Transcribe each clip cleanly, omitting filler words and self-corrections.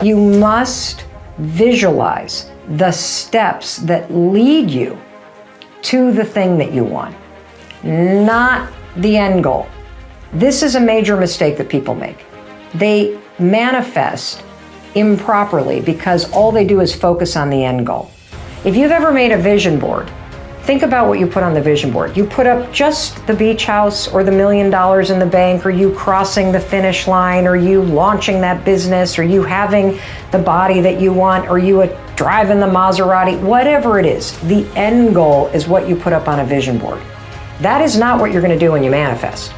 You must visualize the steps that lead you to the thing that you want, not the end goal. This is a major mistake that people make. They manifest improperly because all they do is focus on the end goal. If you've ever made a vision board, think about what you put on the vision board. You put up just the beach house or the $1 million in the bank, or you crossing the finish line, or you launching that business, or you having the body that you want, or you driving the Maserati, whatever it is. The end goal is what you put up on a vision board. That is not what you're going to do when you manifest.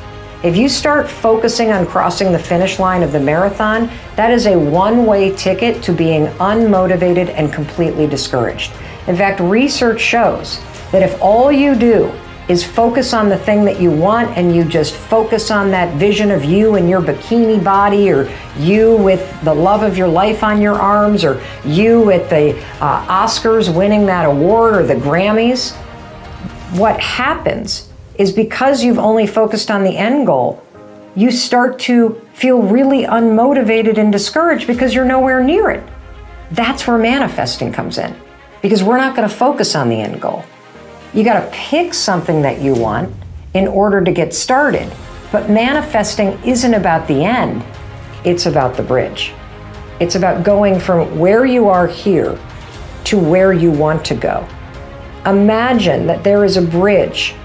If you start focusing on crossing the finish line of the marathon, that is a one-way ticket to being unmotivated and completely discouraged. In fact, research shows that if all you do is focus on the thing that you want, and you just focus on that vision of you and your bikini body, or you with the love of your life on your arms, or you at the Oscars winning that award, or the Grammys, what happens is because you've only focused on the end goal, you start to feel really unmotivated and discouraged because you're nowhere near it. That's where manifesting comes in, because we're not going to focus on the end goal. You got to pick something that you want in order to get started. But manifesting isn't about the end, it's about the bridge. It's about going from where you are here to where you want to go. Imagine that there is a bridge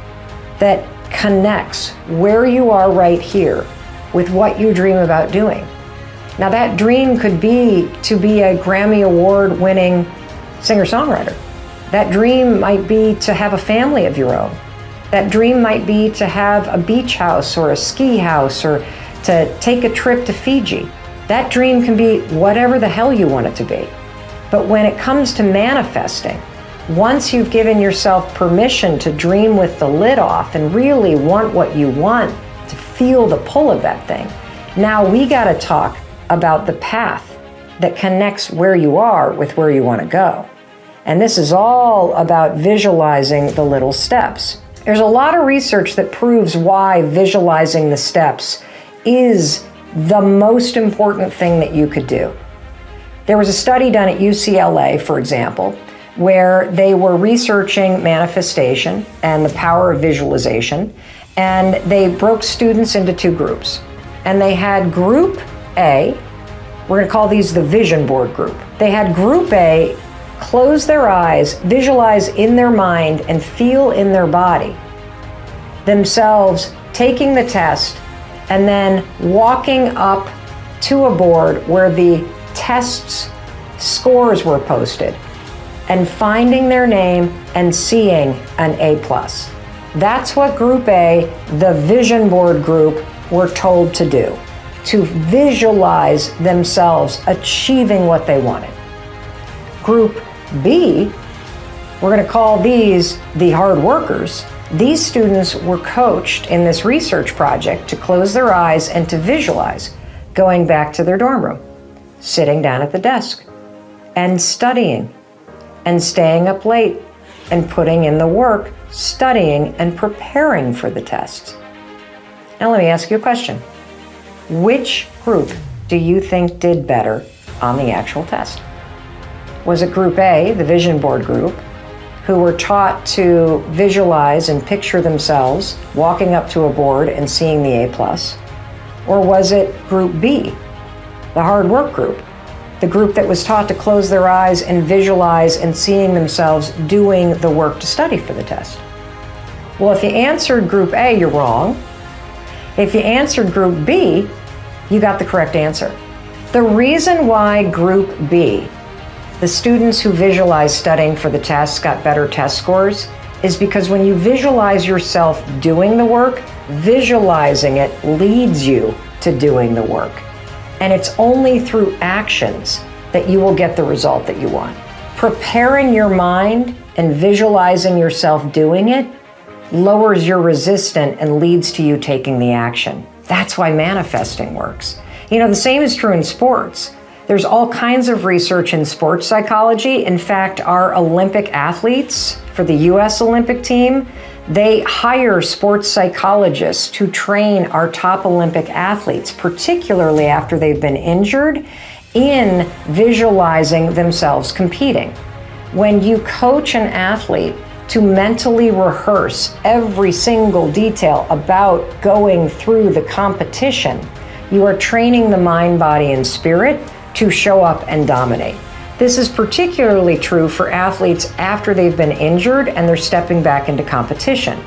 that connects where you are right here with what you dream about doing. Now, that dream could be to be a Grammy Award winning singer-songwriter. That dream might be to have a family of your own. That dream might be to have a beach house or a ski house, or to take a trip to Fiji. That dream can be whatever the hell you want it to be. But when it comes to manifesting, once you've given yourself permission to dream with the lid off and really want what you want, to feel the pull of that thing, now we got to talk about the path that connects where you are with where you want to go. And this is all about visualizing the little steps. There's a lot of research that proves why visualizing the steps is the most important thing that you could do. There was a study done at UCLA, for example, where they were researching manifestation and the power of visualization, and they broke students into two groups. And they had Group A, we're going to call these the vision board group. They had Group A close their eyes, visualize in their mind, and feel in their body themselves taking the test, and then walking up to a board where the test's scores were posted, and finding their name and seeing an A+. That's what Group A, the vision board group, were told to do, to visualize themselves achieving what they wanted. Group B, we're going to call these the hard workers. These students were coached in this research project to close their eyes and to visualize going back to their dorm room, sitting down at the desk, and studying, and staying up late, and putting in the work, studying and preparing for the tests. Now let me ask you a question. Which group do you think did better on the actual test? Was it Group A, the vision board group, who were taught to visualize and picture themselves walking up to a board and seeing the A+? Or was it Group B, the hard work group, the group that was taught to close their eyes and visualize and seeing themselves doing the work to study for the test? Well, if you answered Group A, you're wrong. If you answered Group B, you got the correct answer. The reason why Group B, the students who visualized studying for the tests, got better test scores, is because when you visualize yourself doing the work, visualizing it leads you to doing the work. And it's only through actions that you will get the result that you want. Preparing your mind and visualizing yourself doing it lowers your resistance and leads to you taking the action. That's why manifesting works. You know, the same is true in sports. There's all kinds of research in sports psychology. In fact, our Olympic athletes for the U.S. Olympic team, they hire sports psychologists to train our top Olympic athletes, particularly after they've been injured, in visualizing themselves competing. When you coach an athlete to mentally rehearse every single detail about going through the competition, you are training the mind, body, and spirit to show up and dominate. This is particularly true for athletes after they've been injured and they're stepping back into competition.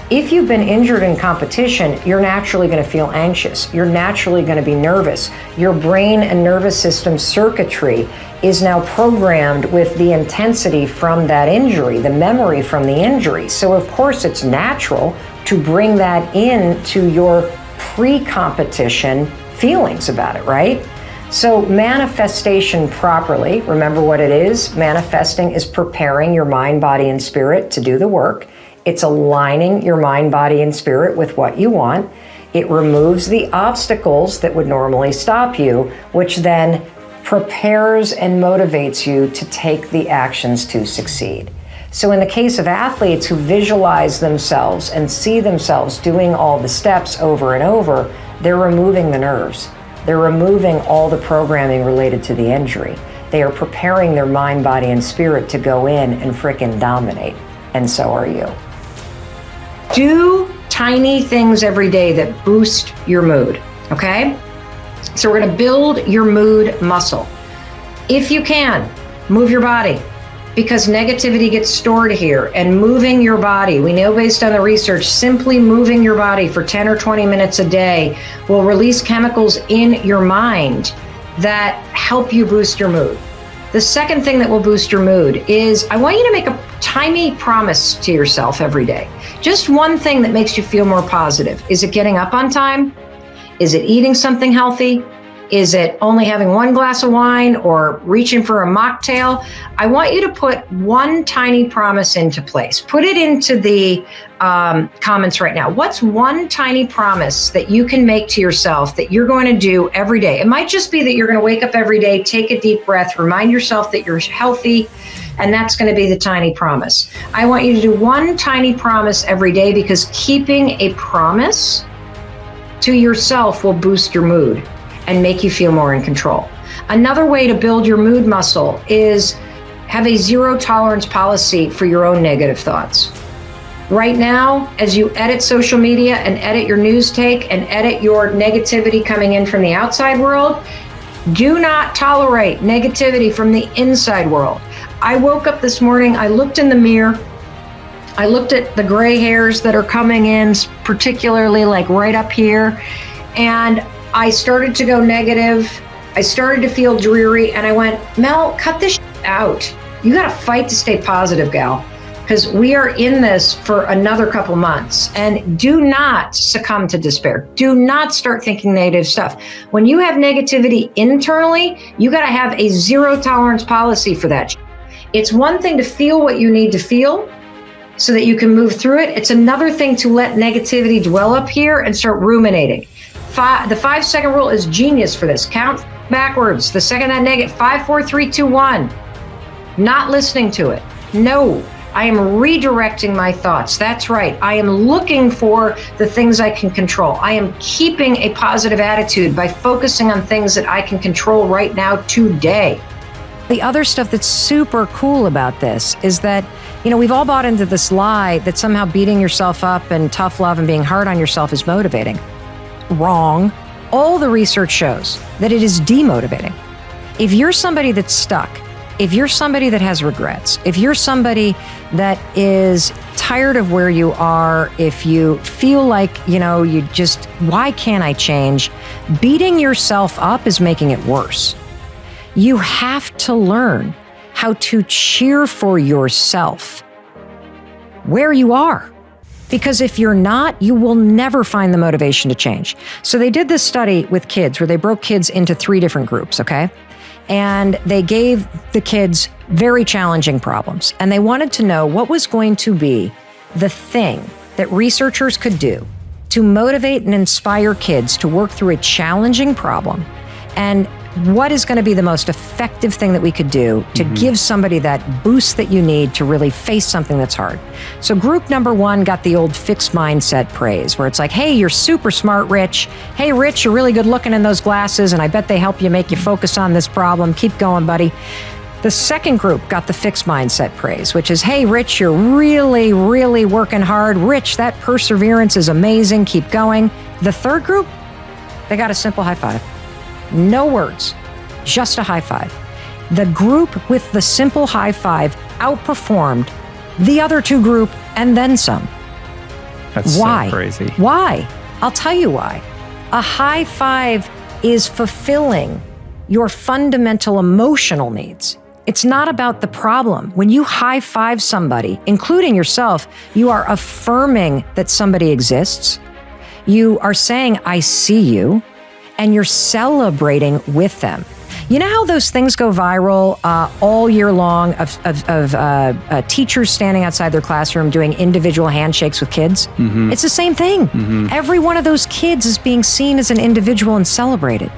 If you've been injured in competition, you're naturally going to feel anxious. You're naturally going to be nervous. Your brain and nervous system circuitry is now programmed with the intensity from that injury, the memory from the injury. So of course it's natural to bring that into your pre-competition feelings about it, right? So manifestation properly, remember what it is? Manifesting is preparing your mind, body, and spirit to do the work. It's aligning your mind, body, and spirit with what you want. It removes the obstacles that would normally stop you, which then prepares and motivates you to take the actions to succeed. So in the case of athletes who visualize themselves and see themselves doing all the steps over and over, they're removing the nerves. They're removing all the programming related to the injury. They are preparing their mind, body, and spirit to go in and frickin' dominate. And so are you. Do tiny things every day that boost your mood, okay? So we're gonna build your mood muscle. If you can, move your body, because negativity gets stored here, and moving your body, we know based on the research, simply moving your body for 10 or 20 minutes a day will release chemicals in your mind that help you boost your mood. The second thing that will boost your mood is I want you to make a tiny promise to yourself every day. Just one thing that makes you feel more positive. Is it getting up on time? Is it eating something healthy? Is it only having one glass of wine or reaching for a mocktail? I want you to put one tiny promise into place. Put it into the comments right now. What's one tiny promise that you can make to yourself that you're going to do every day? It might just be that you're going to wake up every day, take a deep breath, remind yourself that you're healthy, and that's going to be the tiny promise. I want you to do one tiny promise every day, because keeping a promise to yourself will boost your mood and make you feel more in control. Another way to build your mood muscle is have a zero tolerance policy for your own negative thoughts. Right now, as you edit social media and edit your news take and edit your negativity coming in from the outside world, do not tolerate negativity from the inside world. I woke up this morning, I looked in the mirror, I looked at the gray hairs that are coming in, particularly like right up here, and I started to go negative. I started to feel dreary, and I went, Mel, cut this out. You got to fight to stay positive, gal, because we are in this for another couple months. And do not succumb to despair. Do not start thinking negative stuff. When you have negativity internally, you got to have a zero tolerance policy for that. It's one thing to feel what you need to feel so that you can move through it. It's another thing to let negativity dwell up here and start ruminating. The 5-second rule is genius for this. Count backwards. The second that negative, 5, 4, 3, 2, 1. Not listening to it. No, I am redirecting my thoughts. That's right. I am looking for the things I can control. I am keeping a positive attitude by focusing on things that I can control right now today. The other stuff that's super cool about this is that, we've all bought into this lie that somehow beating yourself up and tough love and being hard on yourself is motivating. Wrong. All the research shows that it is demotivating. If you're somebody that's stuck, if you're somebody that has regrets, if you're somebody that is tired of where you are, if you feel like, why can't I change? Beating yourself up is making it worse. You have to learn how to cheer for yourself where you are. Because if you're not, you will never find the motivation to change. So they did this study with kids where they broke kids into 3 different groups, okay? And they gave the kids very challenging problems. And they wanted to know what was going to be the thing that researchers could do to motivate and inspire kids to work through a challenging problem and what is going to be the most effective thing that we could do to give somebody that boost that you need to really face something that's hard. So group number one got the old fixed mindset praise, where it's like, hey, you're super smart, Rich. Hey, Rich, you're really good looking in those glasses, and I bet they help you make you focus on this problem. Keep going, buddy. The second group got the fixed mindset praise, which is, hey, Rich, you're really, really working hard. Rich, that perseverance is amazing. Keep going. The third group, they got a simple high five. No words, just a high five. The group with the simple high five outperformed the other two group and then some. That's Why? So crazy. Why? I'll tell you why. A high five is fulfilling your fundamental emotional needs. It's not about the problem. When you high five somebody, including yourself, you are affirming that somebody exists. You are saying, I see you, and you're celebrating with them. You know how those things go viral all year long of teachers standing outside their classroom doing individual handshakes with kids? It's the same thing. Every one of those kids is being seen as an individual and celebrated.